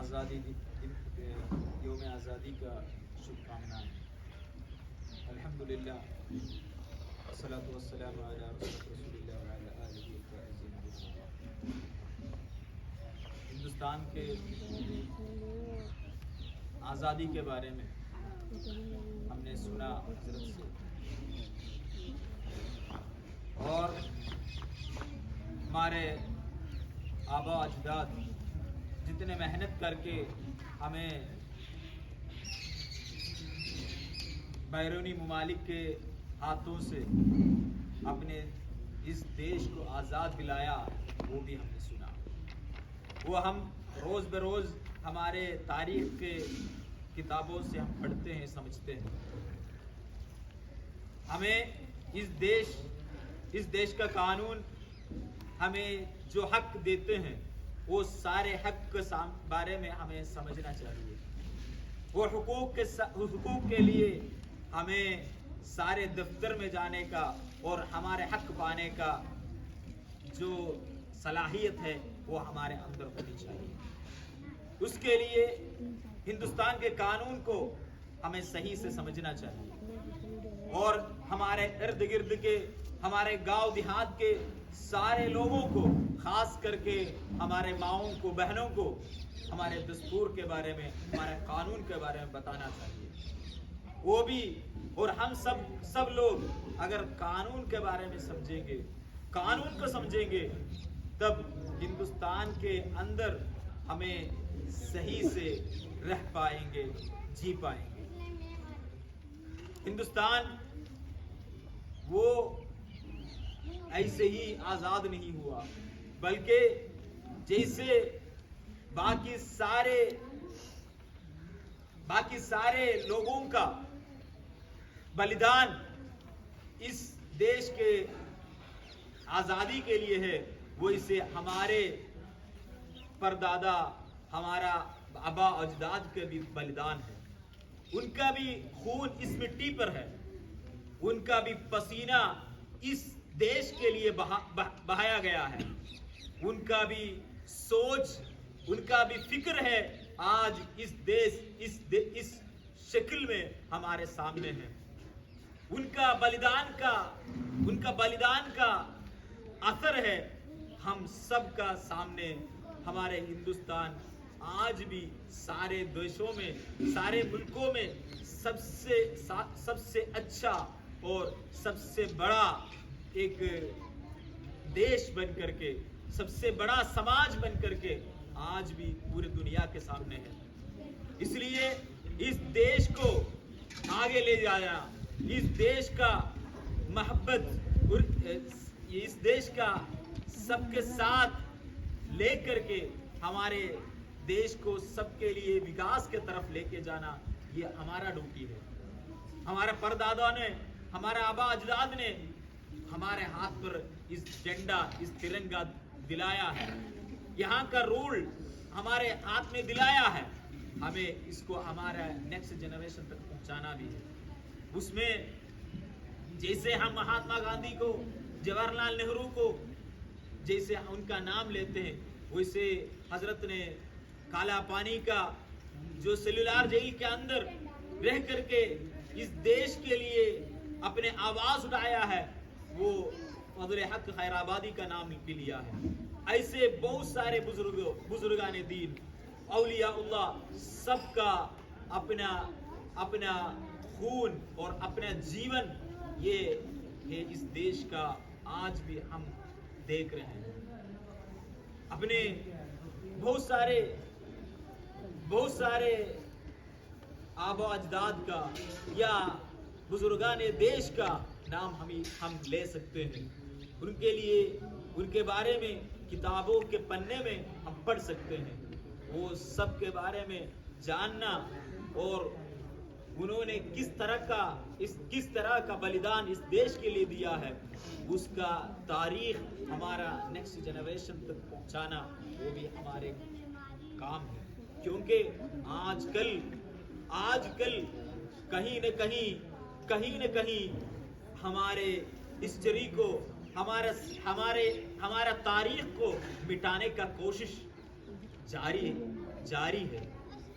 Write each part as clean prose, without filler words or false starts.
آزادی یوم آزادی کا شبھ-کامنائیں۔ الحمدللہ والصلاۃ والسلام علی رسول اللہ وعلی آلہ الطاہرین۔ ہندوستان کے آزادی کے بارے میں ہم نے سنا حضرت سے، اور ہمارے آبا اجداد جتنے محنت کر کے ہمیں بیرونی ممالک کے ہاتھوں سے اپنے اس دیش کو آزاد دلایا، وہ بھی ہم نے سنا۔ وہ ہم روز بروز ہمارے تاریخ کے کتابوں سے ہم پڑھتے ہیں، سمجھتے ہیں۔ ہمیں اس دیش کا قانون ہمیں جو حق دیتے ہیں، وہ سارے حق کے بارے میں ہمیں سمجھنا چاہیے۔ وہ حقوق کے لیے ہمیں سارے دفتر میں جانے کا اور ہمارے حق پانے کا جو صلاحیت ہے وہ ہمارے اندر ہونی چاہیے۔ اس کے لیے ہندوستان کے قانون کو ہمیں صحیح سے سمجھنا چاہیے، اور ہمارے ارد گرد کے، ہمارے گاؤں دیہات کے سارے لوگوں کو، خاص کر کے ہمارے ماؤں کو، بہنوں کو ہمارے دستور کے بارے میں، ہمارے قانون کے بارے میں بتانا چاہیے۔ وہ بھی، اور ہم سب لوگ اگر قانون کے بارے میں سمجھیں گے، قانون کو سمجھیں گے، تب ہندوستان کے اندر ہمیں صحیح سے رہ پائیں گے، جی پائیں گے۔ ہندوستان وہ ایسے ہی آزاد نہیں ہوا، بلکہ جیسے باقی سارے لوگوں کا بلیدان اس دیش کے آزادی کے لیے ہے، وہ اسے ہمارے پردادا، ہمارا آبا اجداد کا بھی بلیدان ہے۔ ان کا بھی خون اس مٹی پر ہے، ان کا بھی پسینہ اس دیش کے لیے بہایا گیا ہے، ان کا بھی سوچ، ان کا بھی فکر ہے، آج اس دیش اس شکل میں ہمارے سامنے ہے۔ ان کا بلیدان کا اثر ہے ہم سب کا سامنے۔ ہمارے ہندوستان آج بھی سارے دیشوں میں، سارے ملکوں میں سب سے اچھا اور سب سے بڑا ایک دیش بن کر کے، سب سے بڑا سماج بن کر کے آج بھی پوری دنیا کے سامنے ہے۔ اس لیے اس دیش کو آگے لے جانا، اس دیش کا محبت، اس دیش کا سب کے ساتھ لے کر کے ہمارے دیش کو سب کے لیے وکاس کے طرف لے کے جانا، یہ ہمارا ڈیوٹی ہے۔ ہمارے پردادا نے، ہمارے آبا اجداد نے ہمارے ہاتھ پر اس جھنڈا، اس ترنگا دلایا ہے، یہاں کا رول ہمارے ہاتھ میں دلایا ہے، ہمیں اس کو ہمارا نیکسٹ جنریشن تک پہنچانا بھی ہے۔ اس میں جیسے ہم مہاتما گاندھی کو، جواہر لال نہرو کو جیسے ان کا نام لیتے ہیں، ویسے حضرت نے کالا پانی کا جو سیلولار جیل کے اندر رہ کر کے اس دیش کے لیے اپنے آواز اٹھایا ہے، وہ فضل حق خیر آبادی کا نام بھی لیا ہے۔ ایسے بہت سارے بزرگان دین، اولیاء اللہ، سب کا اپنا خون اور اپنا جیون یہ ہے اس دیش کا، آج بھی ہم دیکھ رہے ہیں۔ اپنے بہت سارے آبا اجداد کا یا بزرگان دیش کا نام ہم لے سکتے ہیں۔ ان کے لیے، ان کے بارے میں کتابوں کے پنے میں ہم پڑھ سکتے ہیں۔ وہ سب کے بارے میں جاننا، اور انہوں نے کس طرح کا بلیدان اس دیش کے لیے دیا ہے، اس کا تاریخ ہمارا نیکسٹ جنریشن تک پہنچانا، وہ بھی ہمارے کام ہے۔ کیونکہ آج کل کہیں نہ کہیں ہمارے ہسٹری کو، ہمارا تاریخ کو مٹانے کا کوشش جاری ہے.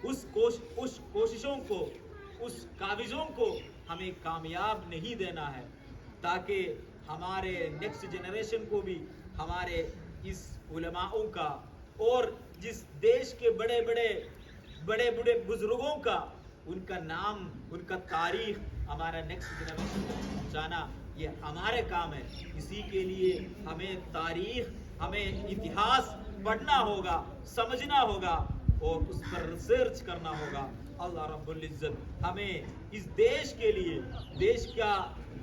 اس کوششوں کو، اس کاوشوں کو ہمیں کامیاب نہیں دینا ہے، تاکہ ہمارے نیکسٹ جنریشن کو بھی ہمارے اس علماؤں کا اور جس دیش کے بڑے بڑے بزرگوں کا ان کا نام، ان کا تاریخ ہمارا نیکسٹ جنریشن کو پہنچانا یہ ہمارے کام ہے. اسی کے لیے ہمیں تاریخ، ہمیں اتہاس پڑھنا ہوگا، سمجھنا ہوگا اور اس پر ریسرچ کرنا ہوگا. اللہ رب العزت ہمیں اس دیش کے لیے، دیش کا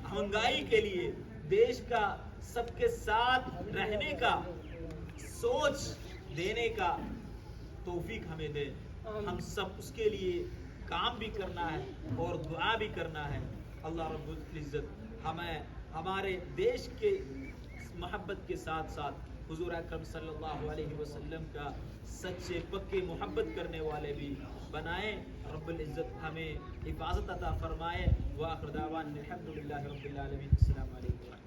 مہنگائی کے لیے، دیش کا سب کے ساتھ رہنے کا سوچ دینے کا توفیق ہمیں دے. ہم سب اس کے لیے کام بھی کرنا ہے اور دعا بھی کرنا ہے. اللہ رب العزت ہمیں ہمارے دیش کے محبت کے ساتھ ساتھ حضور اکرم صلی اللہ علیہ وسلم کا سچے پکے محبت کرنے والے بھی بنائے. رب العزت ہمیں حفاظت عطا فرمائے. وآخر دعوانا الحمدللہ رب العالمین. السلام علیکم.